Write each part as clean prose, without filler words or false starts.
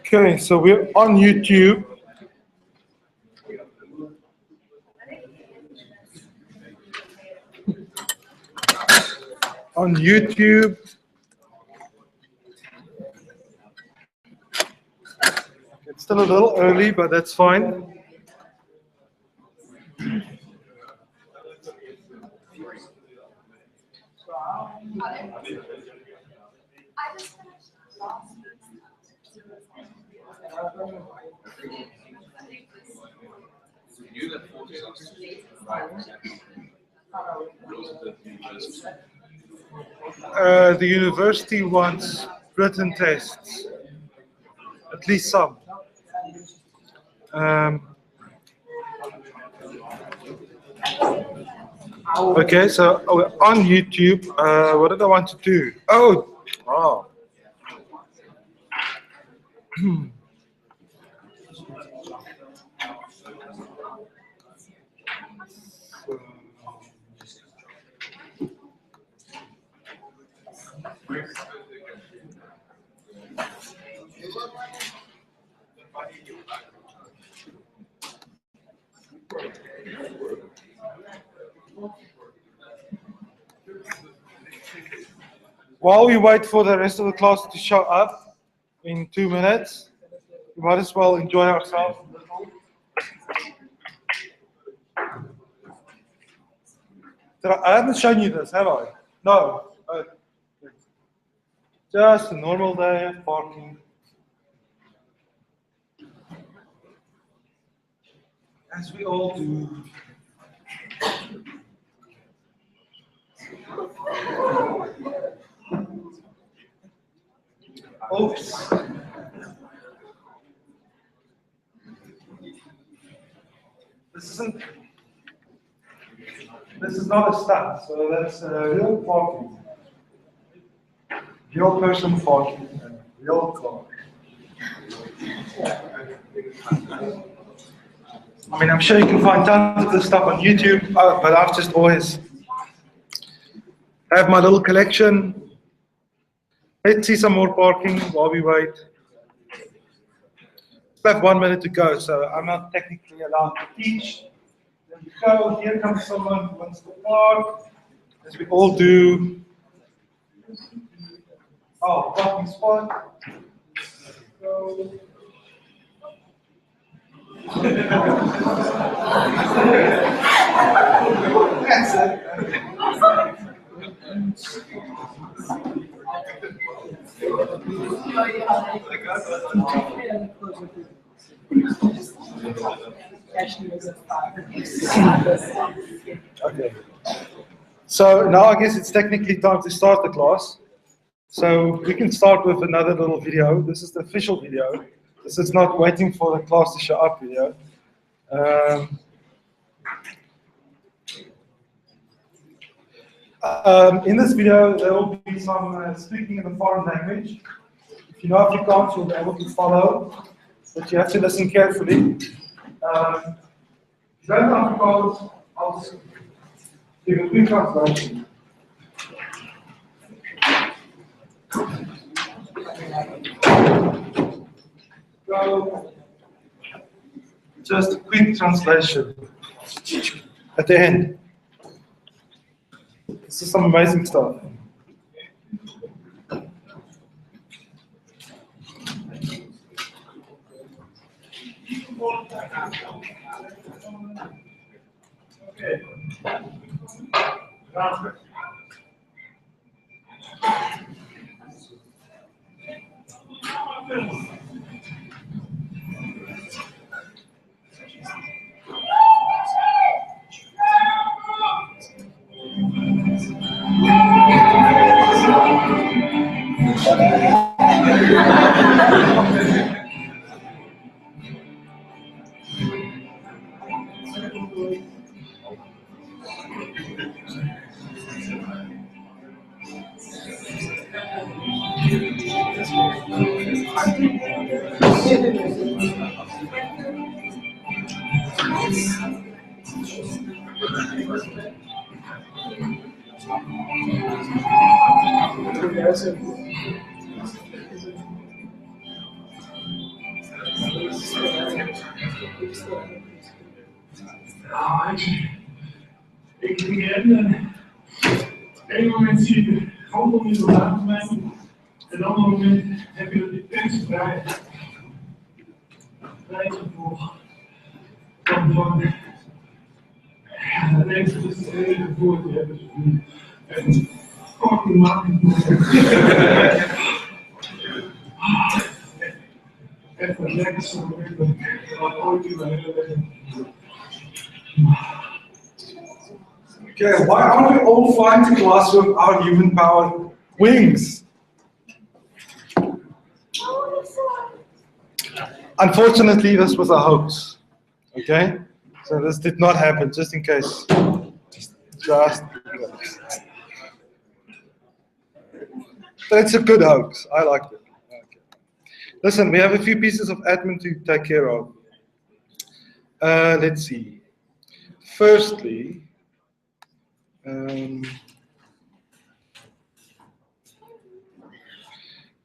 Okay, so we're on YouTube. On YouTube. It's still a little early, but that's fine. The university wants written tests, at least some. Okay, so we're on YouTube. What did I want to do? Oh. While we wait for the rest of the class to show up in 2 minutes, we might as well enjoy ourselves a little. I haven't shown you this, have I? No. Just a normal day of parking. As we all do. Oops. This is not a stunt, so that's real parking. Real person parking and real car. I mean, I'm sure you can find tons of this stuff on YouTube, but I've just always have my little collection. Let's see some more parking while we wait. We have 1 minute to go, so I'm not technically allowed to teach. There we go. Here comes someone who wants to park, as we all do. Oh, parking spot. Go. That's it. Okay. So now I guess it's technically time to start the class. So we can start with another little video. This is the official video. This is not waiting for the class to show up video. In this video, there will be some speaking in a foreign language. If you know Afrikaans, you'll be able to follow, but you have to listen carefully. If you don't know Afrikaans, I'll just give a quick translation. So, just a quick translation at the end. This is some amazing stuff. Okay. Ik begin één moment zie je de handel in de watermijn, en een ander moment heb je de tekst vrij voor van en ik is het enige voor te hebben en fucking maken. Echt het lekkerste moment dat ik ooit in mijn hele leven. Okay, why aren't we all flying to class without human-powered wings? Unfortunately, this was a hoax. Okay, so this did not happen. Just in case. Just. But it's a good hoax. I liked it. Okay. Listen, we have a few pieces of admin to take care of. Let's see. Firstly.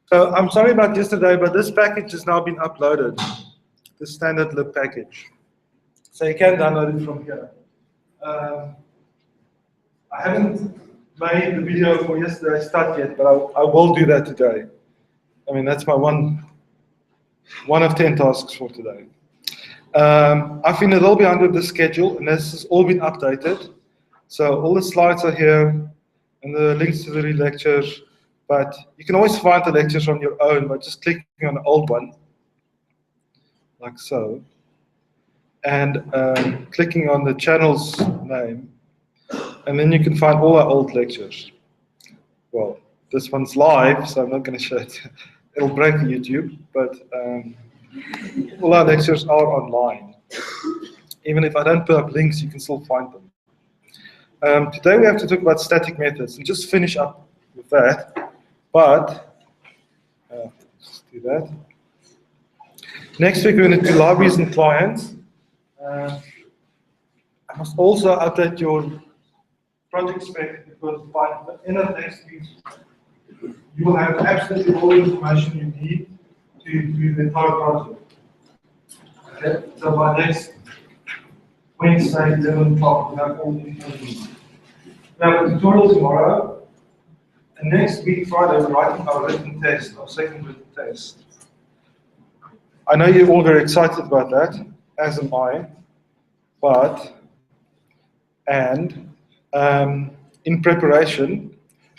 So I'm sorry about yesterday, but this package has now been uploaded, the standard lib package. So you can download it from here. I haven't made the video for yesterday's start yet, but I will do that today. I mean, that's my one of 10 tasks for today. I've been a little behind with the schedule, and this has all been updated. So all the slides are here, and the links to the lectures. But you can always find the lectures on your own by just clicking on the old one, like so, and clicking on the channel's name, and then you can find all our old lectures. Well, this one's live, so I'm not going to show it. It'll break the YouTube, but all our lectures are online. Even if I don't put up links, you can still find them. Today we have to talk about static methods, and just finish up with that. But, let's do that. Next week we're going to do libraries and clients. I must also update your project spec, because by the end of next week, you will have absolutely all the information you need to do the entire project. Okay, so by next Wednesday, 11 o'clock, we have all the information. We have a tutorial tomorrow. And next week, Friday, we're writing our written test, our second written test. I know you're all very excited about that, as am I. But, in preparation,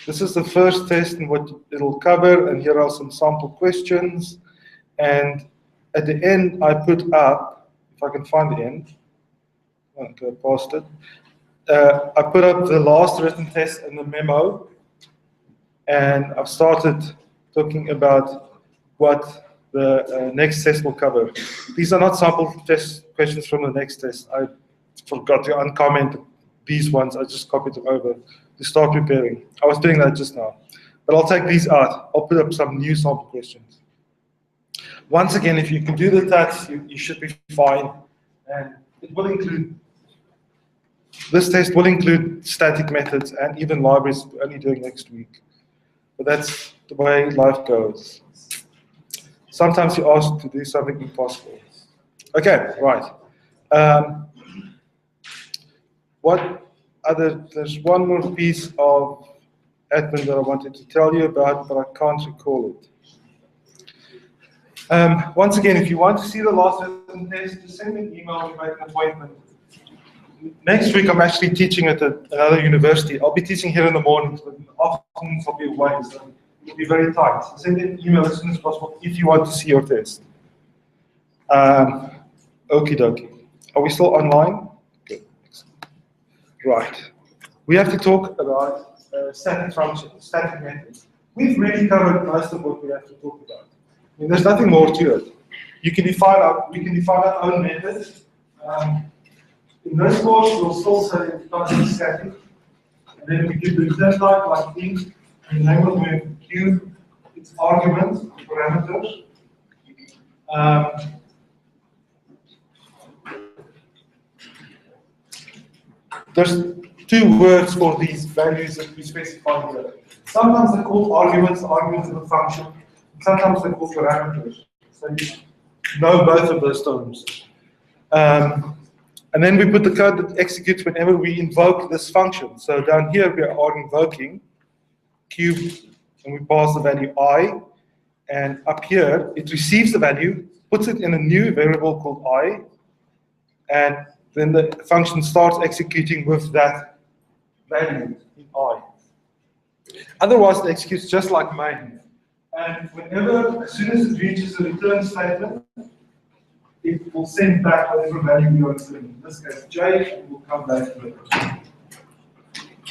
this is the first test and what it'll cover, and here are some sample questions. And at the end, I put up, if I can find the end, okay, past it. I put up the last written test and the memo. And I've started talking about what the next test will cover. These are not sample test questions from the next test. I forgot to uncomment these ones. I just copied them over to start preparing. I was doing that just now. But I'll take these out. I'll put up some new sample questions. Once again, if you can do the tasks, you should be fine. And it will include, this test will include static methods and even libraries we're only doing next week. But that's the way life goes. Sometimes you're asked to do something impossible. Okay, right. There's one more piece of admin that I wanted to tell you about, but I can't recall it. Once again, if you want to see the last written test, just send me an email and make an appointment. Next week, I'm actually teaching at another university. I'll be teaching here in the mornings, but in the afternoons I'll be away, so it'll be very tight. So send me an email as soon as possible if you want to see your test. Okie dokie. Are we still online? Good. Right. We have to talk about static functions, static methods. We've really covered most of what we have to talk about. I mean, there's nothing more to it. We can define our own methods. In this course, we'll still say it's static, and then we give the return type like int, and the name of the cube, its arguments, parameters. There's two words for these values that we specify here. Sometimes they're called arguments of the function. Sometimes they're called parameters. So you know both of those terms. And then we put the code that executes whenever we invoke this function. So down here we are invoking cube, and we pass the value I. And up here, it receives the value, puts it in a new variable called I, and then the function starts executing with that value in I. Otherwise, it executes just like main. And whenever, as soon as it reaches the return statement, it will send back whatever value we are returning. In this case, J, it will come back to it.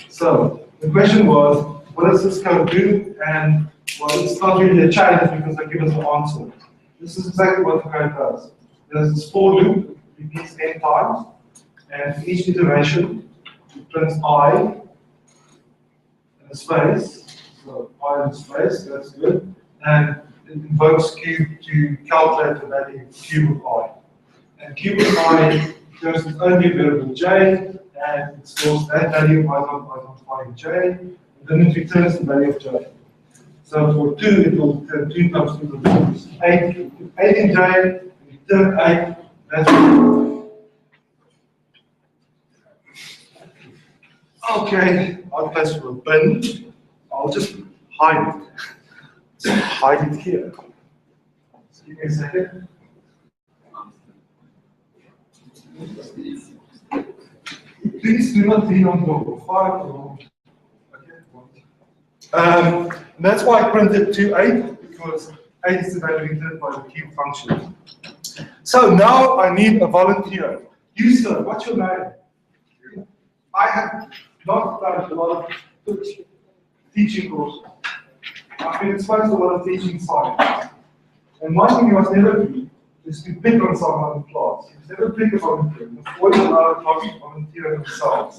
So the question was, what does this code do? And well, it's not really a challenge because they give us an answer. This is exactly what the code does. There's this for loop, it repeats n times, and for each iteration, it prints I in a space. So I in a space, that's good. And it invokes cube to calculate the value cube of I. And cube of I goes with only variable j, and it stores that value of I in j, and then it returns the value of j. So for 2, it will return 2 times 2 values. 8 in j, return 8, that's okay, I'll place for a bin. I'll just hide it. So hide it here. Just give me a second. Please do not lean on door. 5 or okay. That's why I printed 2.8, because 8 is the value returned by the cube function. So now I need a volunteer. You, sir, what's your name? I have not done a lot of teaching courses. I've been exposed to a lot of teaching science. And one thing you must never do is to pick on someone in class. You must never pick a volunteer. You must always allow a class to volunteer themselves.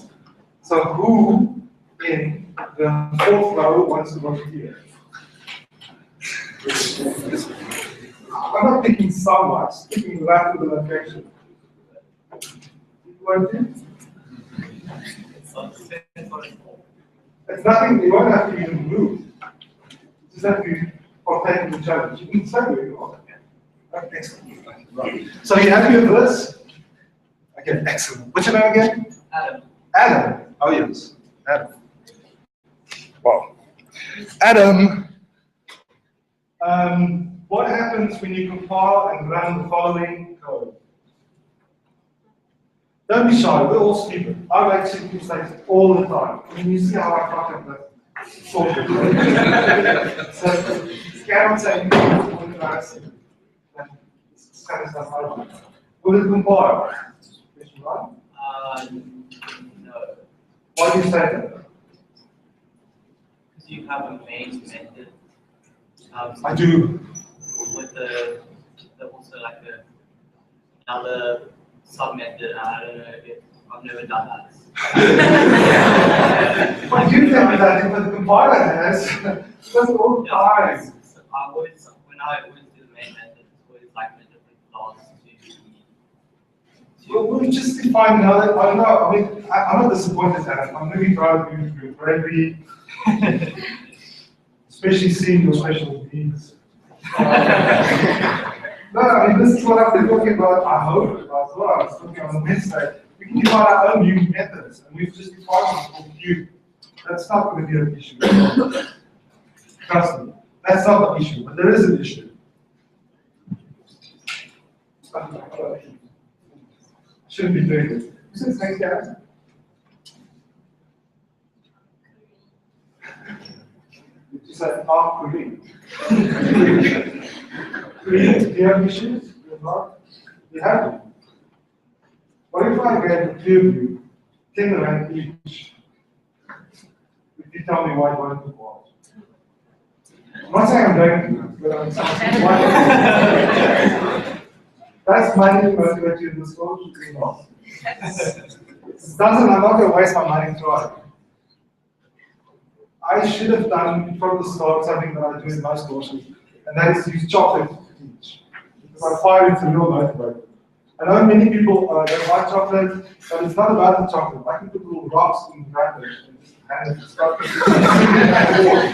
So who in the 4th row wants to volunteer? I'm not picking someone, I'm picking left to the location. Volunteer? It's nothing, you won't have to even move. You just have to partake in the challenge. You can say where you are. Okay, excellent. Right. So you happy with this? Okay, excellent. What's your name again? Adam. Adam. Oh yes, Adam. Wow. Adam, what happens when you compile and run the following code? Don't be shy, we're all stupid. I make stupid mistakes all the time. I mean, you see how I fuck up that sort of So, you cannot say anything embarrassing. This kind of stuff I do. Will it compile? Question right? No. Why do you say that? Because you have a main method. I do. With the also like another sub method. I don't know if I've never done that. But you think that if the compiler has, that's all time. So when I always do the main method, it's always like a different class to Well, we'll just define another. I don't know. I mean, I'm not disappointed, Adam. I'm really proud of you for your bravery, especially seeing your special needs. No, I mean, this is what I've been talking about. I hope as well. I was talking on Wednesday. We can define our own new methods, and we've just defined one called cube. That's not going to be an issue. Trust me, that's not an issue, but there is an issue. Shouldn't be doing this. Who says thanks, guys? You said, Korean. Korean, do you have issues? You're not? You have them. What if I get the two of you, 10 rand each? If you tell me why you want to watch. I'm not saying I'm going to, but I'm saying why. That's money to motivate you in this course. It doesn't, I'm not going to waste my money trying. I should have done from the start something that I do in most courses, and that is use chocolate to teach. Because I find it's a real motivator. I I know many people don't like chocolate, but it's not about the chocolate. I can put little rocks in the wrappers and just hand it to chocolate.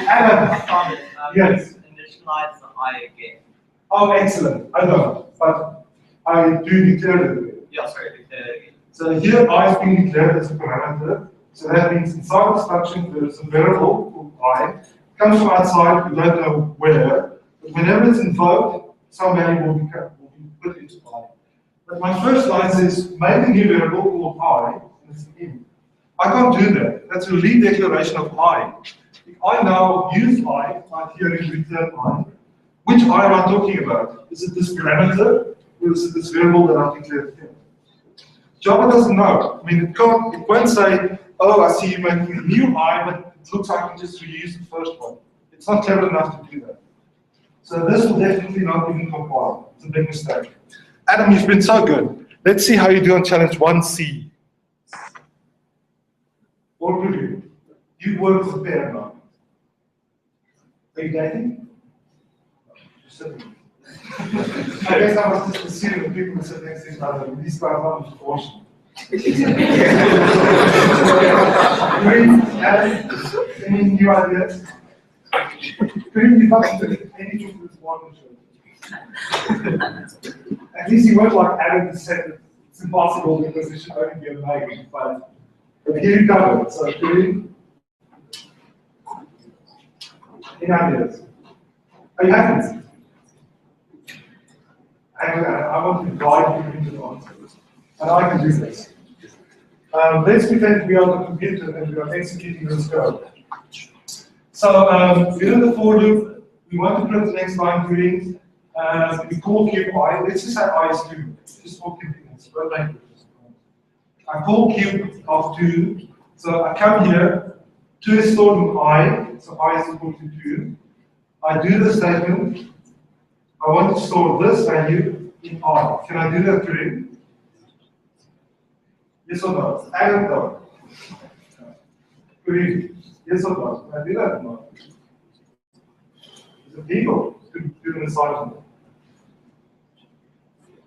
Adam, yes. Initialize the I again. Oh, excellent. I know, but I do declare it. Yeah, sorry, declare it again. So here I is being declared as a parameter. So that means inside this function there is a variable called I. It comes from outside, we don't know where. But whenever it's invoked, some value will be put into I. But my first line says, make a new variable called I, and it's an int. I can't do that. That's a lead declaration of I. If I now use I, like here in return I, which I am I talking about? Is it this parameter, or is it this variable that I've declared here? Java doesn't know. I mean, it won't say, oh, I see you making a new I, but it looks like you just reuse the first one. It's not clever enough to do that. So this will definitely not even compile. It's a big mistake. Adam, you've been so good. Let's see how you do on challenge 1C. What would you? You work as a pair now. Are you dating? Sitting. I guess I was just assuming that people would sit next to each other. These guys are not proportional. Any new ideas? Couldn't you not do any of this one? At least you weren't like Adam to say that it's impossible because it should only be a make, but here you cover. So any ideas? Are you happy? I want to guide you into the answers. And I can do this. Let's pretend we are on the computer and we are executing this code. So we're in the for loop. We want to print the next line greetings. We call cube I. Let's just say I is 2. Just for convenience. I call cube of 2. So I come here. 2 is stored in I. So I is equal to 2. I do the statement. I want to store this value in R. Can I do that to him? Yes or no? Adam, no. Yes or no? Can I do that or not? Is it legal to do an assignment?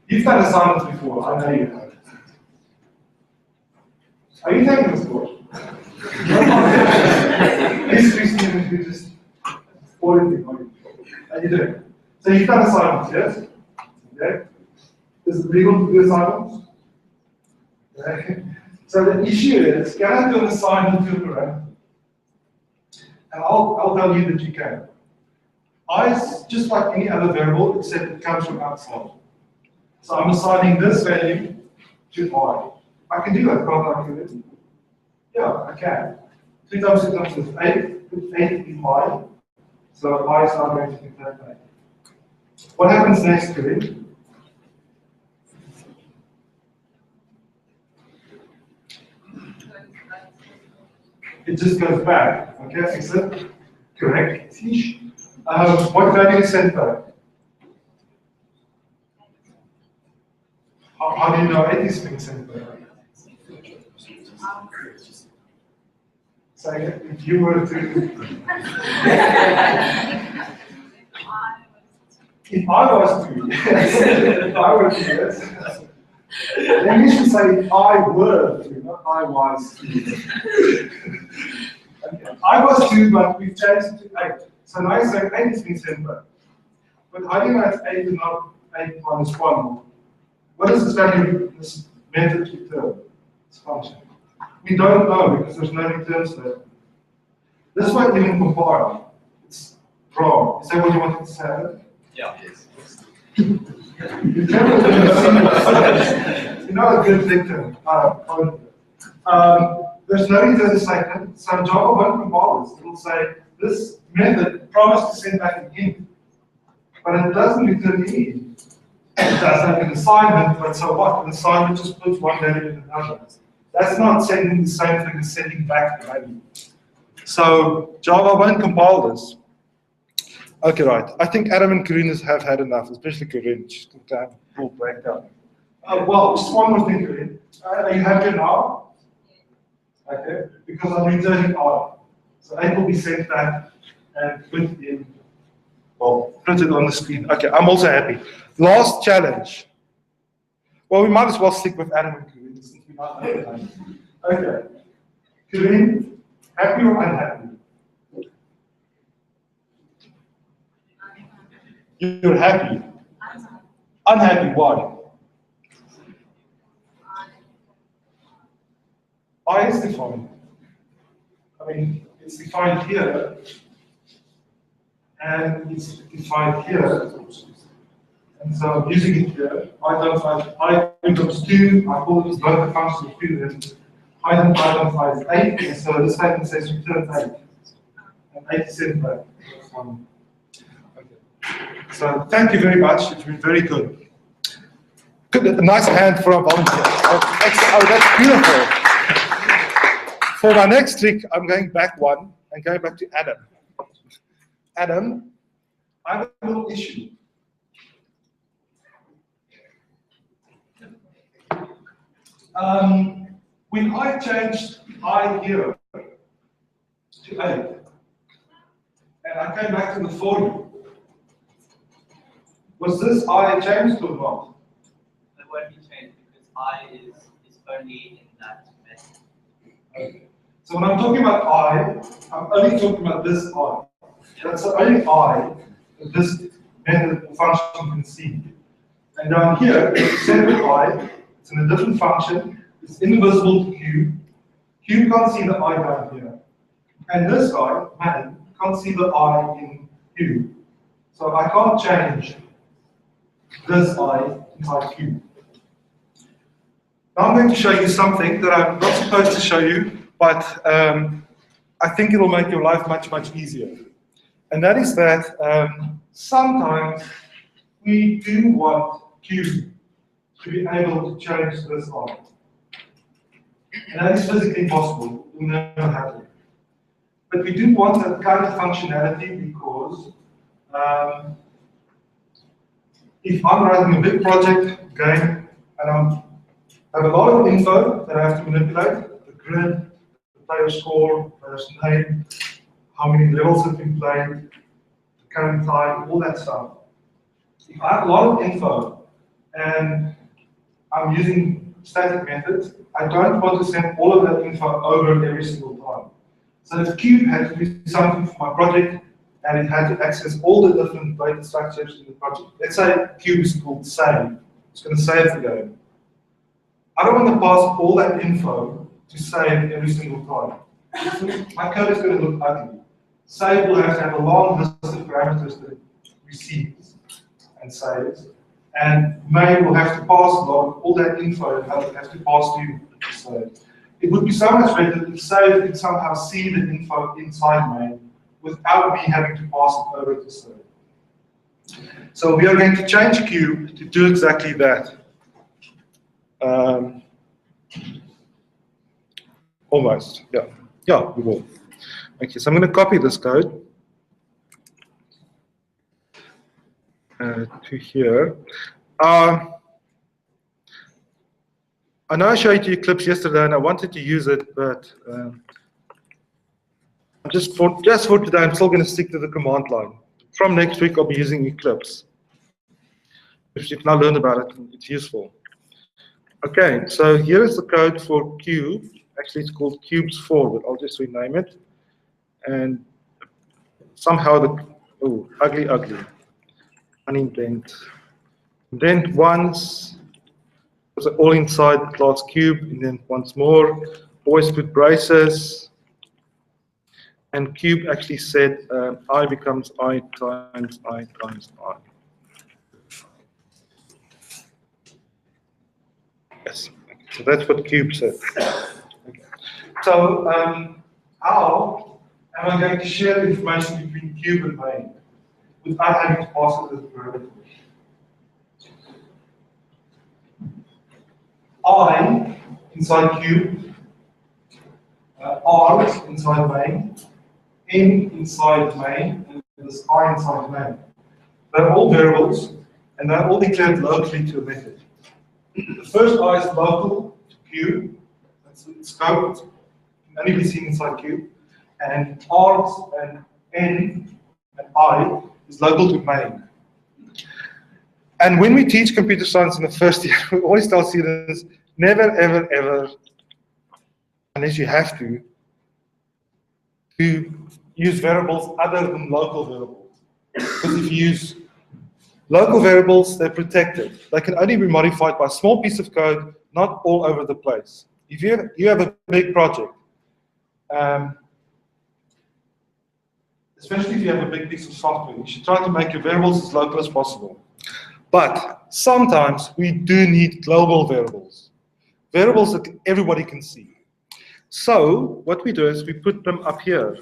You've done assignments before, I know you have. Are you taking this course? History students who just auditing on you. Are you doing? So you've done assignments, yes? Okay. Is it legal to do assignments? Okay. So the issue is, can I do an assignment to a parameter? And I'll tell you that you can. I is just like any other variable, except it comes from outside. So I'm assigning this value to I. I can do that, can't I? Yeah, I can. 2 times 2 times is 8. Put 8 in I. So I is now going to be 8. What happens next to it? It just goes back. Okay, is it correct? What value is sent back? How do you know 8 is being sent back? So if you were to if I was to, if I were to, yes. Then you should say if I were to, not I was to. Okay. I was to, but we've changed it to 8. So now you say 8 is being sent back. But how do you know it's 8 and not 8 minus 1? What is this value, this method return, this function? We don't know because there's no return statement. This won't even compile. It's wrong. Is that what you wanted to say? Yeah. Yes. You're not a good victim. There's no return statement, so Java won't compile this. It will say this method promised to send back an int, but it doesn't return the int. It does like an assignment, but so what? An assignment just puts one value in another. That's not sending the same thing as sending back the value. So Java won't compile this. Okay, right. I think Adam and Corinne have had enough, especially Corinne. She's going to have a full breakdown. Well, just one more thing, Corinne. Are you happy now? Okay, because I'm returning R. So 8 will be sent back and put in, well, printed on the screen. Okay, I'm also happy. Last challenge. Well, we might as well stick with Adam and Corinne since we not know them. Okay. Corinne, happy or unhappy? You're happy. Unhappy, why? I is defined. I mean, it's defined here, and it's defined here. And so I'm using it here. I don't find I becomes 2, I call it both the functions of 2, then I don't find is 8, and so this statement says return 8. And 8 is set back. So thank you very much. It's been very good. Good, a nice hand for our volunteer. Oh, that's beautiful. For my next trick, I'm going back one and going back to Adam. Adam, I have a little issue. When I changed I here to 8, and I came back to the 40, was this I changed or not? It won't be changed because I is only in that method. Okay. So when I'm talking about I'm only talking about this I. That's the only I that this method or function can see. And down here, it's a separate I, it's in a different function, it's invisible to Q. Q can't see the I down here. And this guy, man, can't see the I in Q. So I can't change this I inside Q. Now I'm going to show you something that I'm not supposed to show you, but I think it'll make your life much, much easier. And that is that sometimes we do want Q to be able to change this I. And that is physically possible, it will never happen. But we do want that kind of functionality because if I'm running a big project game and I have a lot of info that I have to manipulate, the grid, the player score, the player's name, how many levels have been played, the current time, all that stuff. If I have a lot of info and I'm using static methods, I don't want to send all of that info over every single time. So if Cube had to do something for my project and it had to access all the different data structures in the project, let's say Cube is called save, it's going to save the game. I don't want to pass all that info to save every single time. My code is going to look ugly. Save will have to have a long list of parameters that it receives and saves. And main will have to pass along all that info and have to pass to save. It would be so much better if save could somehow see the info inside main without me having to pass it over to save. So we are going to change Cube to do exactly that. Almost, yeah. Yeah, we will. Okay, so I'm going to copy this code to here. I know I showed you Eclipse yesterday and I wanted to use it, but just for today, I'm still going to stick to the command line. From next week, I'll be using Eclipse. If you've now learned about it, it's useful. Okay, so here is the code for Cube. Actually, it's called Cubes 4, but I'll just rename it. And somehow ugly, unindent. Indent once, so all inside the class Cube, and then once more. Always put braces. And Cube actually said I becomes I times I times I. Yes, so that's what Cube said. Okay. So how am I going to share the information between Cube and main without having to pass it as a parameter? I inside Cube, R inside main, N inside main, and this I inside main. They're all variables, and they're all declared locally to a method. The first I is local to Cube, that's its scope, it can only be seen inside Cube, and R and N and I is local to main. And when we teach computer science in the first year, we always tell students, never, ever, ever, unless you have to use variables other than local variables. Because if you use local variables, they're protected. They can only be modified by a small piece of code, not all over the place. If you have a big project, especially if you have a big piece of software, you should try to make your variables as local as possible. But sometimes we do need global variables, variables that everybody can see. So what we do is we put them up here.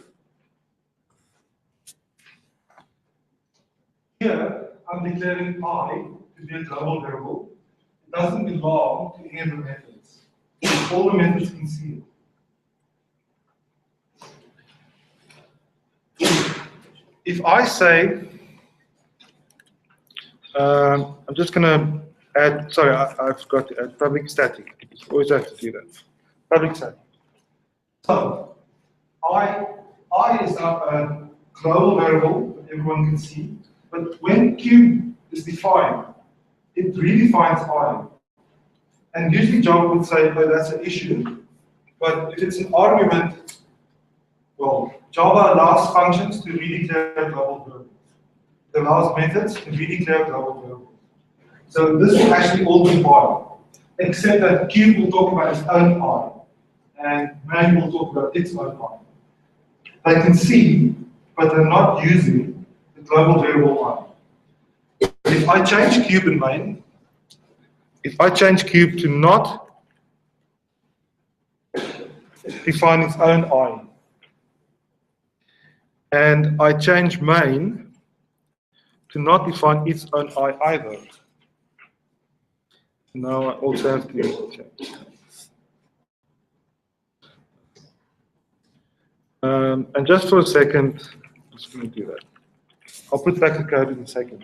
Here, I'm declaring I to be a global variable. It doesn't belong to any of the methods. All the methods can see it. If I say, I'm just going to add, sorry, I forgot to add public static. You always have to do that. Public static. So, I is a global variable that everyone can see, but when cube is defined, it redefines I. And usually Java would say, oh, that's an issue, but if it's an argument, well, Java allows functions to redeclare global variables. It allows methods to redeclare global variables. So this will actually all be fine, except that cube will talk about its own I, and main will talk about its own I. They can see, but they're not using the global variable I. If I change cube in main, if I change cube to not define its own I, and I change main to not define its own I either, now I also have to change. And just for a second, I'm just going to do that. I'll put back the code in a second.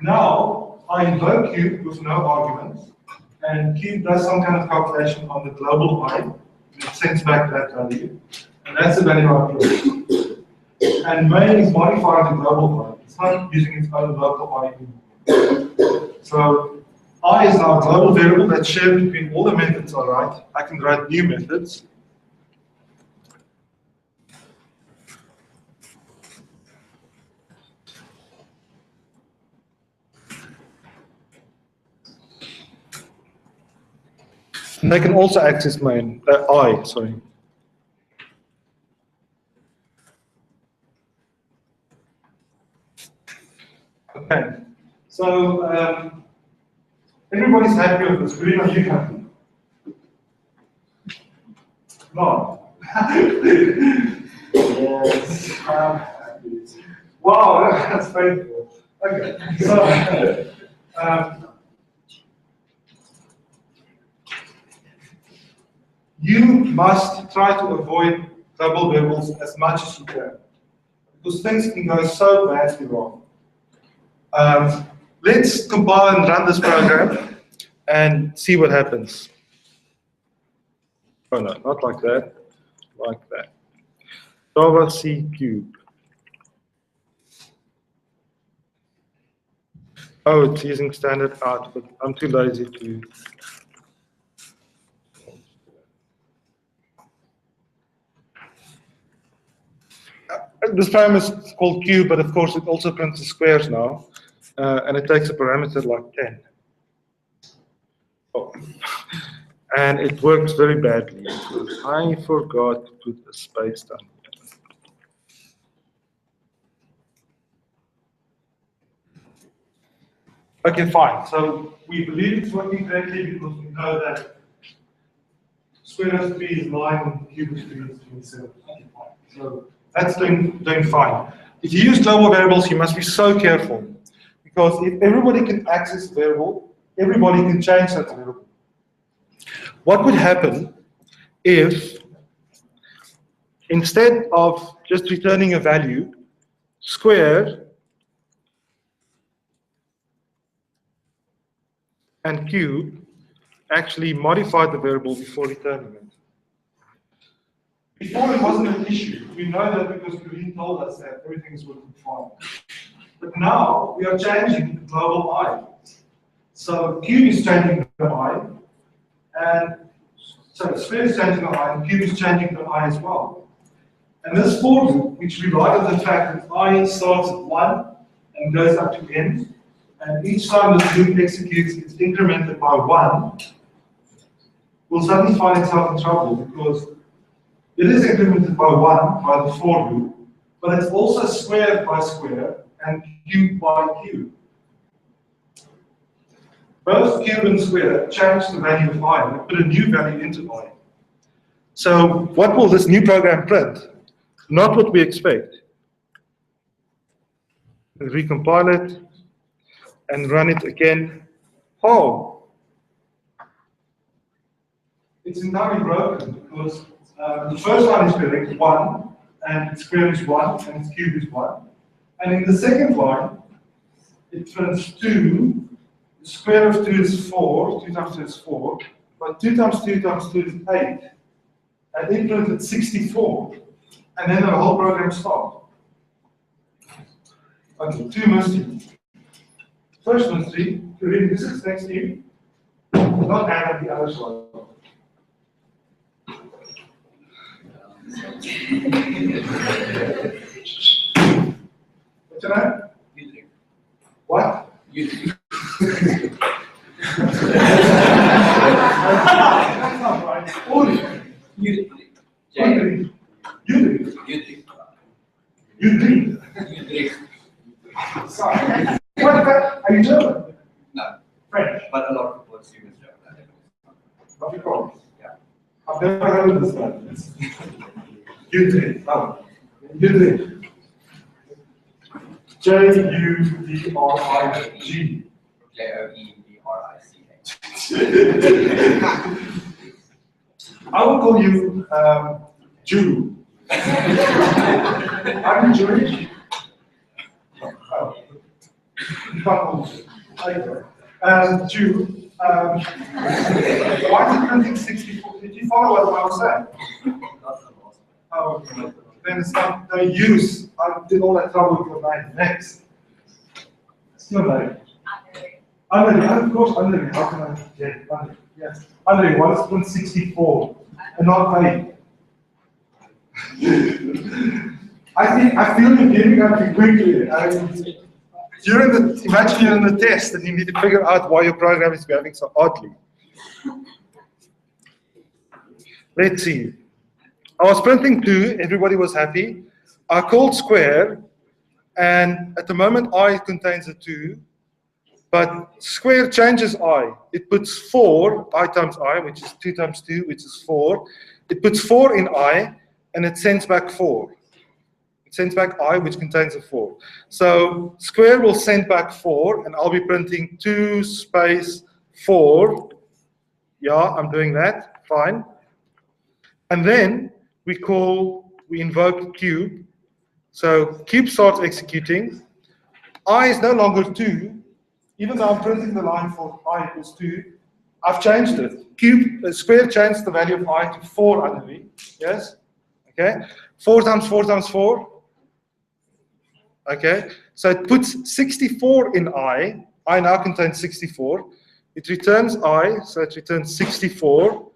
Now, I invoke cube with no arguments, and cube does some kind of calculation on the global I, and it sends back that value, and that's the value I get. And main is modifying the global I. It's not using its own local I anymore. So I is now a global variable that's shared between all the methods I write. I can write new methods. And they can also access main, I, sorry. Okay, so everybody's happy with this. Green, are you happy? No. Yes. Wow, that's painful. Okay, so you must try to avoid double variables as much as you can, because things can go so badly wrong. Let's compile and run this program and see what happens. Oh no, not like that, like that. Java C cube. Oh, it's using standard out, but I'm too lazy to. This program is called cube, but of course it also prints the squares now, and it takes a parameter like 10. Oh. And it works very badly because I forgot to put a space down here. Okay, fine. So we believe it's working correctly because we know that square root of 3 is 9 and cube root of 3 is 27. Okay, fine. So that's doing fine. If you use global variables, you must be so careful, because if everybody can access a variable, everybody can change that variable. What would happen if, instead of just returning a value, square and cube actually modified the variable before returning it? Before it wasn't an issue. We know that because Green told us that everything is working fine. But now we are changing the global I. So cube is changing the I, and so the square is changing the I, and cube is changing the I as well. And this for loop, which relies on the fact that I starts at 1 and goes up to n, and each time this loop executes, it's incremented by 1, will suddenly find itself in trouble because it is incremented by 1 by the for loop, but it's also squared by square and cubed by cube. Both cube and square change the value of I, and put a new value into I. So what will this new program print? Not what we expect. Recompile it and run it again. Oh, it's entirely broken because the first line is correct, 1, and its square is 1, and its cube is 1. And in the second line, it turns 2. The square of 2 is 4, 2 times 2 is 4, but 2 times 2 times 2 is 8. And it printed 64. And then the whole program stopped. Okay, 2 mystery. First mystery, to read this is next to you. Not add at the other side. What's your name? Udrich. What? Udrich. That's not right. Udrich. Udrich. Udrich. Udrich. Udrich. Udrich. Udrich. Sorry. What? Are you German? No, French. but a lot of people assume it's German. Of course. Yeah. I've never heard of this one. Udrich. Oh. Udrich. J-U-D-R-I-G. Joedrich. I will call you Jew. Are you Jewish? Oh. Jew. Why is it printing 64? Did you follow what I was saying? Oh, okay. Then it's not the use. I did all that trouble for 9 next. Still no. Andre, of course, Andre. How can I get Andre? Yes. Andre, what is print 64 and not 8? I feel you're giving up too quickly. Imagine you're in the test and you need to figure out why your program is behaving so oddly. Let's see. I was printing 2, everybody was happy. I called square, and at the moment I contains a 2, but square changes I. It puts 4, I times I, which is 2 times 2, which is 4. It puts 4 in I, and it sends back 4. It sends back I, which contains a 4. So square will send back 4, and I'll be printing 2 space 4. Yeah, I'm doing that, fine. And then we invoke cube. So cube starts executing. I is no longer 2. Even though I'm printing the line for I equals 2, I've changed it. Square changed the value of I to 4 underneath. Yes? Okay? 4 times 4 times 4. Okay? So it puts 64 in I. I now contains 64. It returns I, so it returns 64.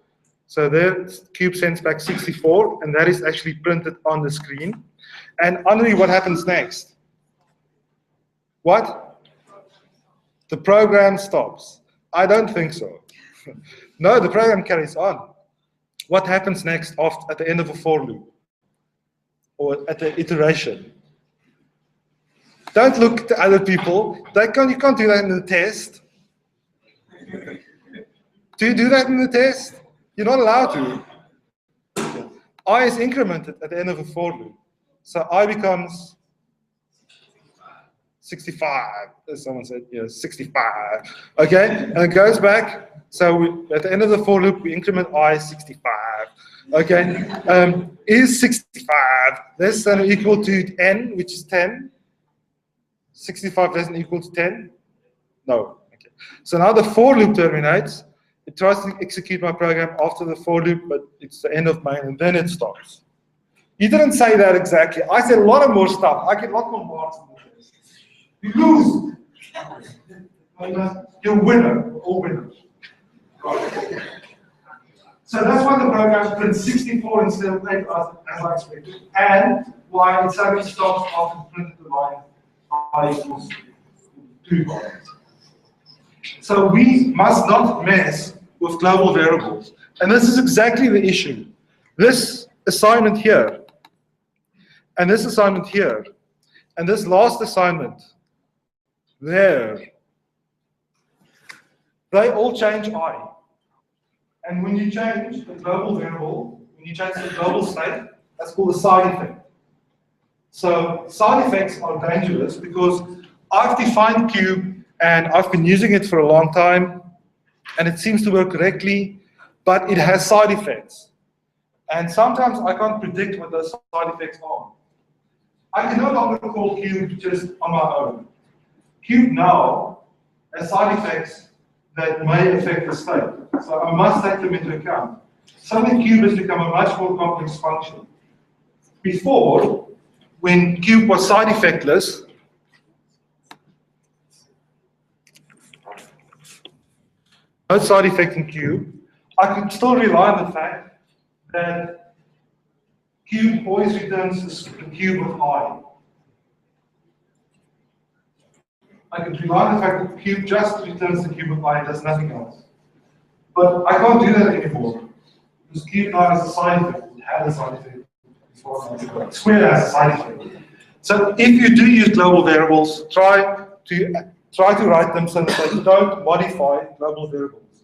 So there, cube sends back 64, and that is actually printed on the screen. And Henri, what happens next? What? The program stops. I don't think so. No, the program carries on. What happens next at the end of a for loop? Or at the iteration? Don't look to other people. You can't do that in the test. Do you do that in the test? You're not allowed to. I is incremented at the end of a for loop. So I becomes 65, as someone said, yes, 65. Okay, and it goes back. So at the end of the for loop, we increment I 65. Okay, is 65 less than or equal to n, which is 10? 65 less than or equal to 10? No. Okay. So now the for loop terminates. It tries to execute my program after the for loop, but it's the end of main, and then it stops. You didn't say that exactly. I said a lot of more stuff. I get a lot more marks than this. You lose. You're a winner. We're all winners. So that's why the program prints 64 instead of 8 as I expected, and why it suddenly stops after the printed the line I equals 2 columns. So we must not mess with global variables. And this is exactly the issue. This assignment here, and this assignment here, and this last assignment there, they all change I. And when you change the global variable, when you change the global state, that's called a side effect. So side effects are dangerous because I've defined cube and I've been using it for a long time and it seems to work correctly, but it has side effects. And sometimes I can't predict what those side effects are. I can no longer call cube just on my own. Cube now has side effects that may affect the state. So I must take them into account. Suddenly cube has become a much more complex function. Before, when cube was side effectless, no side effect in cube, I could still rely on the fact that cube always returns the cube of I. I could rely on the fact that cube just returns the cube of I and does nothing else. But I can't do that anymore. Because cube now has a side effect. It had a side effect. Square has a side effect. So if you do use global variables, try to write them so that you don't modify global variables.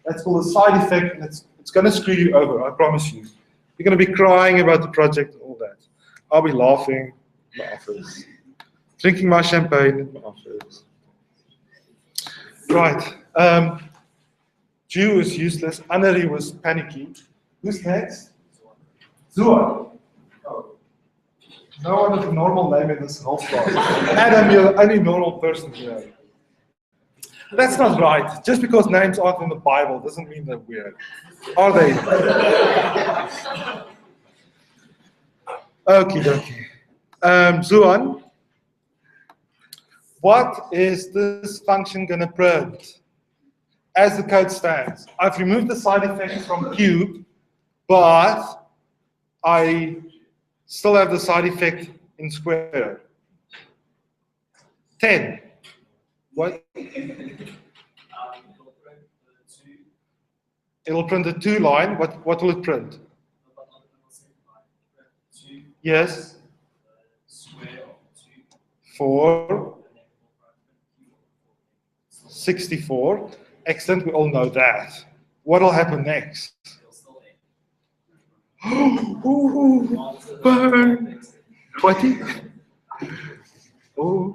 That's called a side effect, and it's going to screw you over, I promise you. You're going to be crying about the project and all that. I'll be laughing in my office, drinking my champagne in my office. Right. Jew is useless. Annery was panicky. Who's next? Zua. Oh. No one with a normal name in this whole class. Adam, you're the only normal person here. That's not right. Just because names aren't in the Bible doesn't mean they're weird. Are they? Okie dokie. Zuan, what is this function going to print? As the code stands, I've removed the side effect from cube, but I still have the side effect in square. 10. What? It'll print the 2 line. What will it print? Yes. 4. 64. Excellent, we all know that. What will happen next? Ooh, burn. 20? Oh,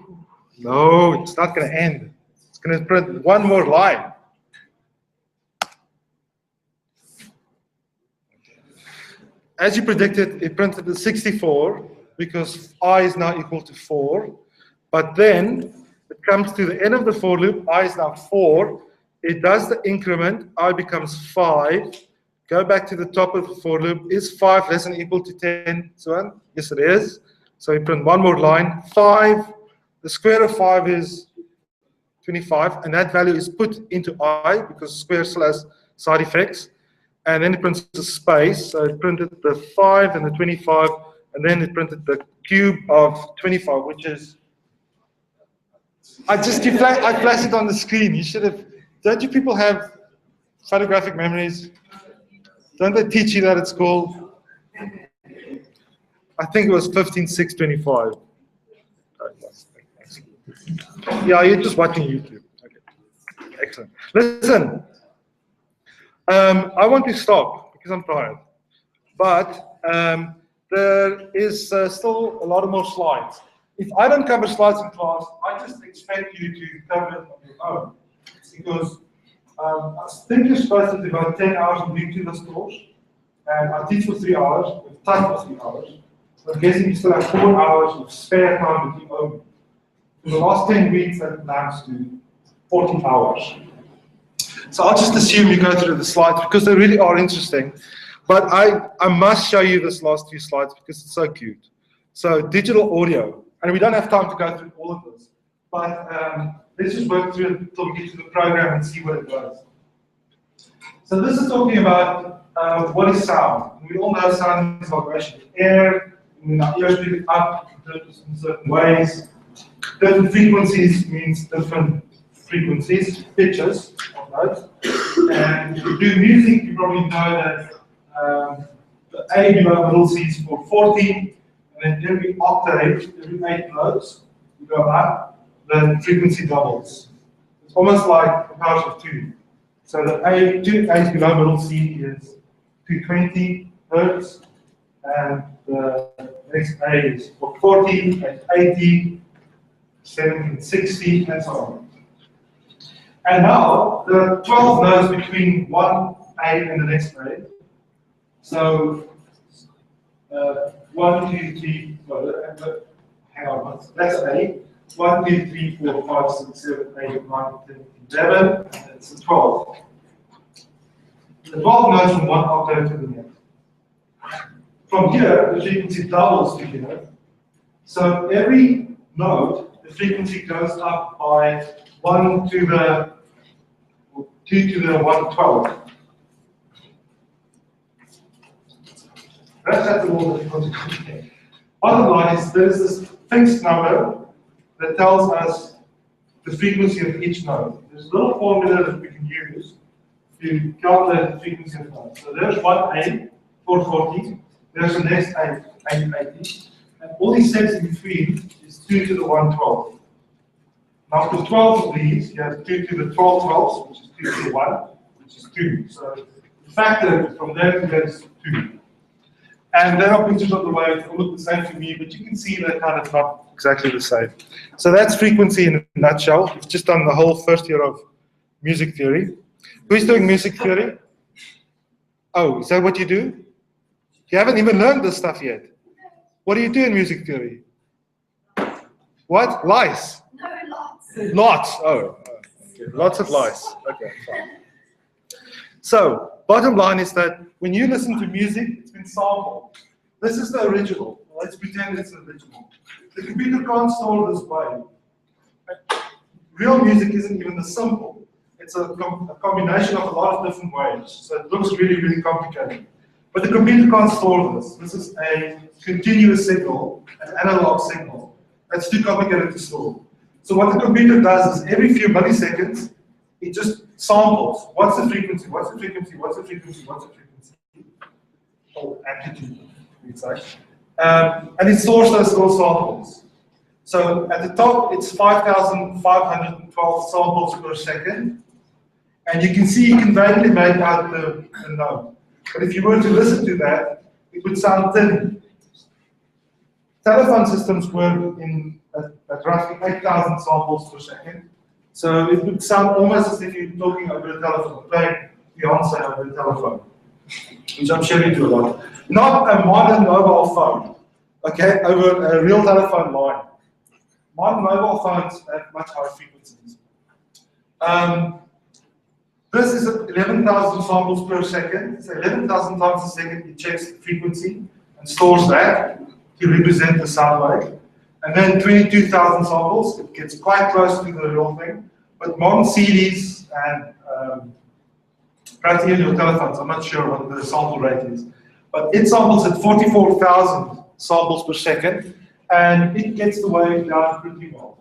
no, it's not going to end. It's going to print one more line. As you predicted, it printed the 64 because I is now equal to 4. But then it comes to the end of the for loop. I is now 4. It does the increment. I becomes 5. Go back to the top of the for loop. Is 5 less than or equal to 10? So on? Yes, it is. So we print one more line. 5. The square of 5 is 25, and that value is put into I because square still has side effects. And then it prints a space. So it printed the 5 and the 25, and then it printed the cube of 25, which is. I flashed it on the screen. You should have. Don't you people have photographic memories? Don't they teach you that at school? I think it was 15,625. Yeah, you're just watching YouTube. Okay, excellent. Listen, I want to stop because I'm tired, but there is still a lot of more slides. If I don't cover slides in class, I just expect you to cover it on your own. Because I think you're supposed to devote 10 hours a week to this course, and I teach for 3 hours, with time for 3 hours. So I'm guessing you still have 4 hours of spare time with you own. For the last 10 weeks, that amounts to 40 hours. So I'll just assume you go through the slides because they really are interesting. But I must show you this last few slides because it's so cute. So digital audio, and we don't have time to go through all of this, but let's just work through it until we get to the program and see what it does. So this is talking about what is sound. We all know sound is vibration of air. Our ears pick it up in certain ways. Different frequencies means different frequencies, pitches of notes. And if you do music, you probably know that the A below middle C is for 40, and then every octave, every 8 notes, you go up, the frequency doubles. It's almost like a power of 2. So the A, 2 A's below middle C is 220 hertz, and the next A is for 40, and 80, 70, 60, and so on. And now there are 12 notes between one A and the next A. So 1, 2, 3, hang on, that's A. 1, 2, 3, 4, 5, 6, 7, 8, 9, 10, 11, and it's a 12. The 12 notes from one octave to the next. From here, the frequency doubles to here. So every note, the frequency goes up by 1 to the 2 to the 112. That's a little bit complicated. Bottom line is there's this fixed number that tells us the frequency of each note. There's a little formula that we can use to calculate the frequency of notes. So there's 1A, 440. There's the next 880. And all these sets in between is 2 to the 112. Now for 12 of these, you have 2 to the 12 12s, which is 2 to the 1, which is 2. So the factor from there to there is 2. And there are pictures of the waves that look the same to me, but you can see they're kind of not exactly the same. So that's frequency in a nutshell. We've just done the whole first year of music theory. Who's doing music theory? Oh, is that what you do? You haven't even learned this stuff yet. What do you do in music theory? What? Lies? No, lots. Lots. Oh, okay. Lots of lies. Okay, fine. So, bottom line is that when you listen to music, it's been sampled. This is the original. Let's pretend it's the original. The computer can't store this way. Real music isn't even this simple. It's a combination of a lot of different waves. So it looks really, really complicated. But the computer can't store this. This is a continuous signal, an analog signal. That's too complicated to store. So what the computer does is every few milliseconds, it just samples. What's the frequency? What's the frequency? What's the frequency? What's the frequency? Or amplitude, we'd say. And it stores those little samples. So at the top, it's 5,512 samples per second. And you can see you can vaguely make out the note. But if you were to listen to that, it would sound thin. Telephone systems work at roughly 8,000 samples per second. So it would sound almost as if you're talking over a telephone, playing Beyonce over the telephone, which I'm sure you do a lot. Not a modern mobile phone, okay, over a real telephone line. Modern mobile phones have much higher frequencies. This is 11,000 samples per second. So 11,000 times a second, it checks the frequency and stores that to represent the sound wave. And then 22,000 samples, it gets quite close to the real thing. But modern CDs and practically your telephones, I'm not sure what the sample rate is. But it samples at 44,000 samples per second, and it gets the wave down pretty well.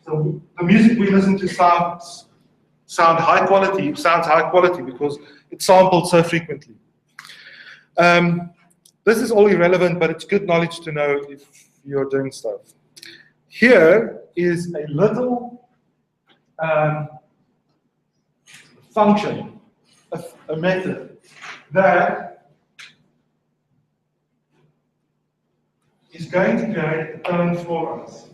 So the music we listen to sounds high quality because it's sampled so frequently. This is all irrelevant, but it's good knowledge to know if you're doing stuff. Here is a little function, a method that is going to create a tone for us.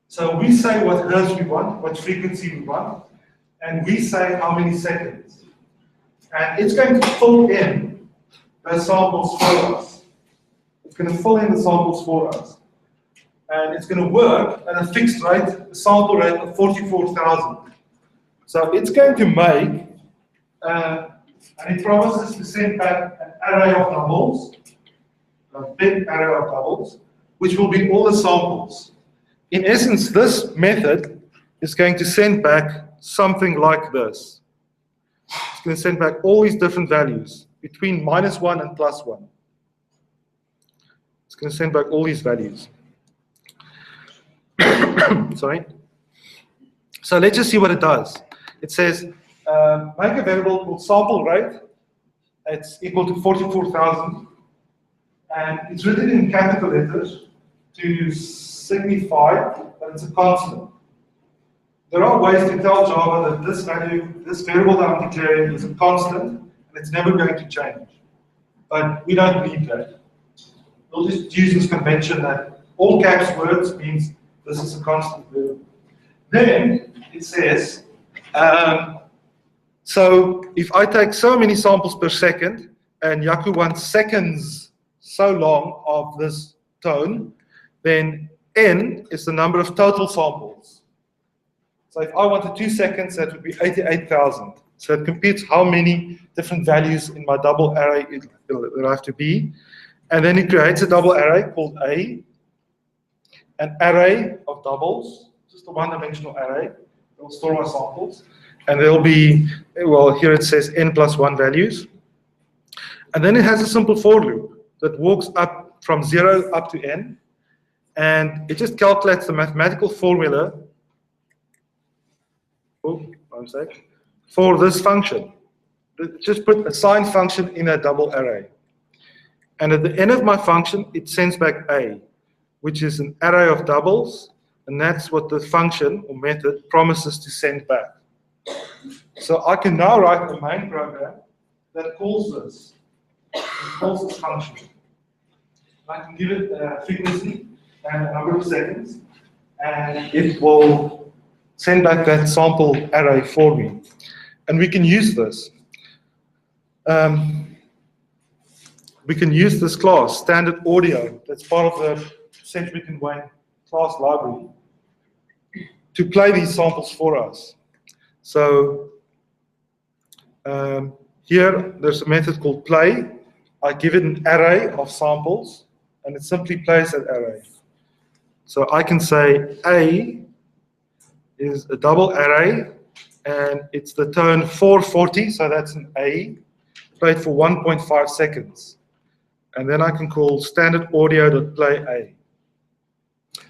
So we say what hertz we want, what frequency we want, and we say how many seconds. And it's going to fill in the samples for us. It's going to fill in the samples for us. And it's going to work at a fixed rate, a sample rate of 44,000. So it's going to make and it promises to send back an array of doubles, a big array of doubles, which will be all the samples. In essence, this method is going to send back something like this. It's going to send back all these different values between -1 and +1. It's going to send back all these values. Sorry. So let's just see what it does. It says, make a variable called sample rate. It's equal to 44,000. And it's written in capital letters to signify that it's a constant. There are ways to tell Java that this value, this variable that I'm declaring is a constant, and it's never going to change. But we don't need that. We'll just use this convention that all caps words means this is a constant variable. Then it says, so if I take so many samples per second, and Yaku wants seconds so long of this tone, then n is the number of total samples. So if I wanted 2 seconds, that would be 88,000. So it computes how many different values in my double array there have to be. And then it creates a double array called A, an array of doubles, just a one-dimensional array. It will store my samples. And there'll be, well, here it says n plus 1 values. And then it has a simple for loop that walks up from 0 up to n. And it just calculates the mathematical formula for this function. Just put a signed function in a double array. And at the end of my function, it sends back A, which is an array of doubles, and that's what the function or method promises to send back. So I can now write a main program that calls this. It calls this function. I can give it a frequency and a number of seconds, and it will send back that sample array for me. And we can use this. We can use this class, standard audio, that's part of the Centric and Wayne class library, to play these samples for us. So here, there's a method called play. I give it an array of samples, and it simply plays that array. So I can say A is a double array, and it's the tone 440, so that's an A, played for 1.5 seconds. And then I can call standard audio.play A.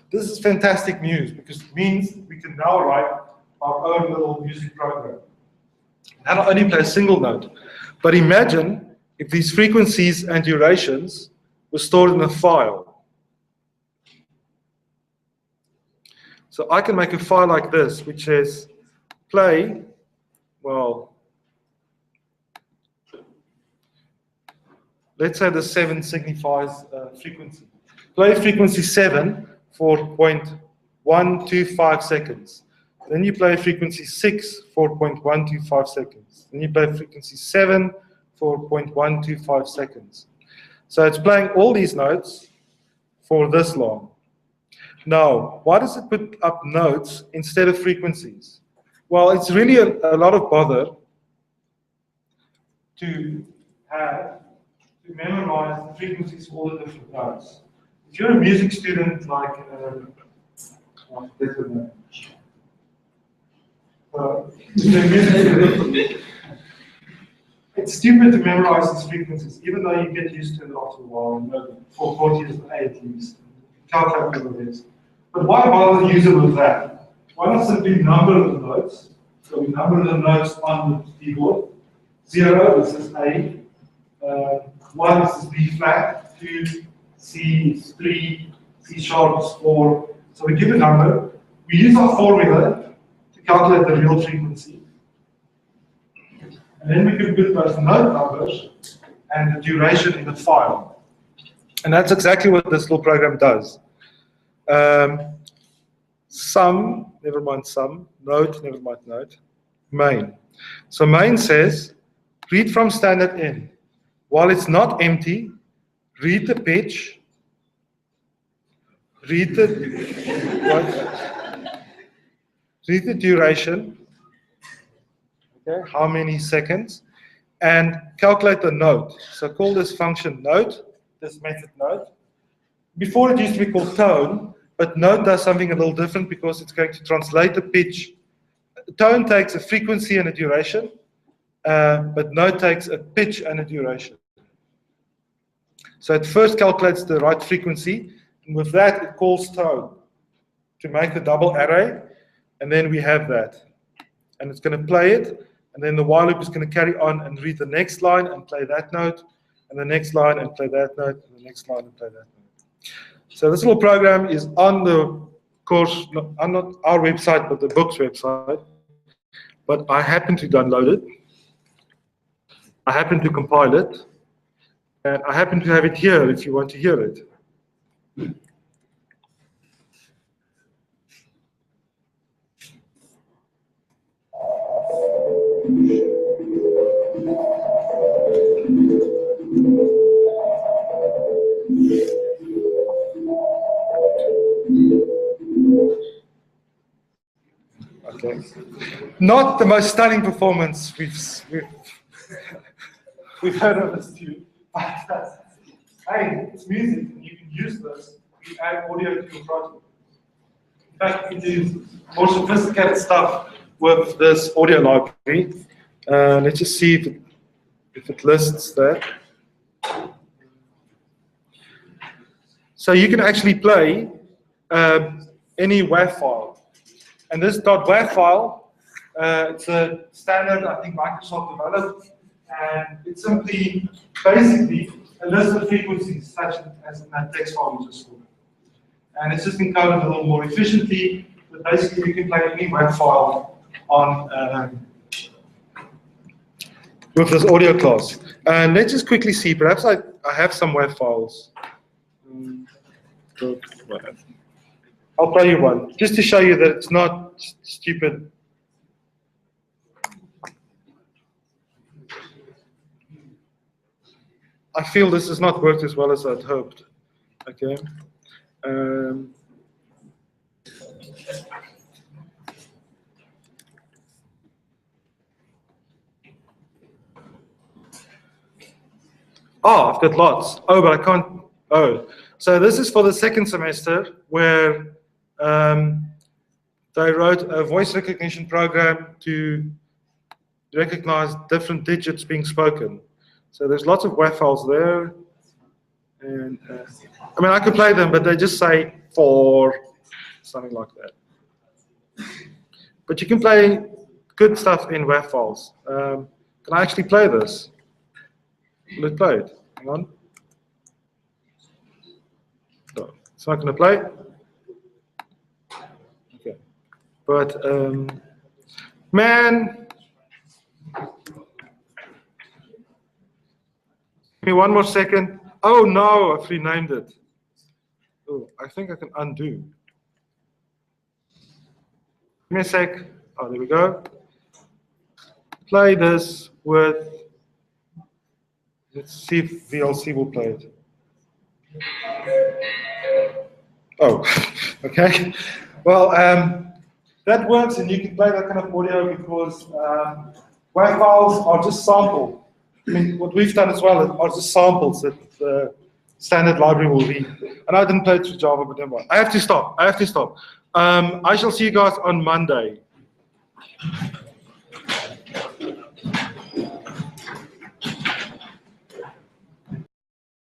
This is fantastic news because it means we can now write our own little music program. Not only play a single note, but imagine if these frequencies and durations were stored in a file. So I can make a file like this, which says play, well, let's say the 7 signifies frequency. Play frequency 7 for 0.125 seconds. Then you play frequency 6 for 0.125 seconds. Then you play frequency 7 for 0.125 seconds. So it's playing all these notes for this long. Now, why does it put up notes instead of frequencies? Well, it's really a lot of bother to memorize the frequencies for all the different notes. If you're a music student like it's stupid to memorize these frequencies, even though you get used to it after a while. You know, 440 is an A at least. Calculate what it is. But why bother the user with that? Why not simply number the notes? So we number the notes on the keyboard. 0, this is A. 1, this is B flat. 2, C, 3, C sharp is 4. So we give a number. We use our formula to calculate the real frequency. And then we can put those note numbers and the duration in the file. And that's exactly what this little program does. Sum, never mind sum, note, never mind note, main. So main says, read from standard in. While it's not empty, read the pitch, read the duration, okay, how many seconds, and calculate the note. So call this function note, this method note. Before it used to be called tone, but note does something a little different because it's going to translate the pitch. Tone takes a frequency and a duration, but note takes a pitch and a duration. So it first calculates the right frequency, and with that it calls tone to make the double array, and then we have that. And it's going to play it, and then the while loop is going to carry on and read the next line and play that note, and the next line and play that note, and the next line and play that note. So this little program is on the course, on not our website, but the book's website. But I happen to download it. I happen to compile it. And I happen to have it here if you want to hear it. Okay. Not the most stunning performance we've heard of this tune. Hey, it's music, and you can use this to add audio to your project. In fact, you can do more sophisticated stuff with this audio library. Let's just see if it lists that. So you can actually play any WAV file. And this .wav file, it's a standard I think Microsoft developed, and it's simply, basically, a list of frequencies such as in that text file we just saw. And it's just encoded a little more efficiently, but basically you can play any WAV file on with this audio class. And let's just quickly see, perhaps I have some WAV files. I'll play you one, just to show you that it's not stupid. I feel this has not worked as well as I'd hoped. Okay. Oh, I've got lots. Oh, but I can't. Oh, so this is for the second semester where they wrote a voice recognition program to recognize different digits being spoken. So there's lots of WAV files there. And I mean, I could play them, but they just say for something like that. But you can play good stuff in WAV files. Can I actually play this? Let's play it. Hang on. No, it's not going to play. Okay. But, man. Give me one more second. Oh no, I've renamed it. Oh, I think I can undo. Give me a sec. Oh, there we go. Play this with, let's see if VLC will play it. Oh, okay. Well, that works, and you can play that kind of audio because WAV files are just sample. I mean, what we've done as well are just samples that the standard library will read. And I didn't play it through Java, but never mind. I have to stop. I shall see you guys on Monday.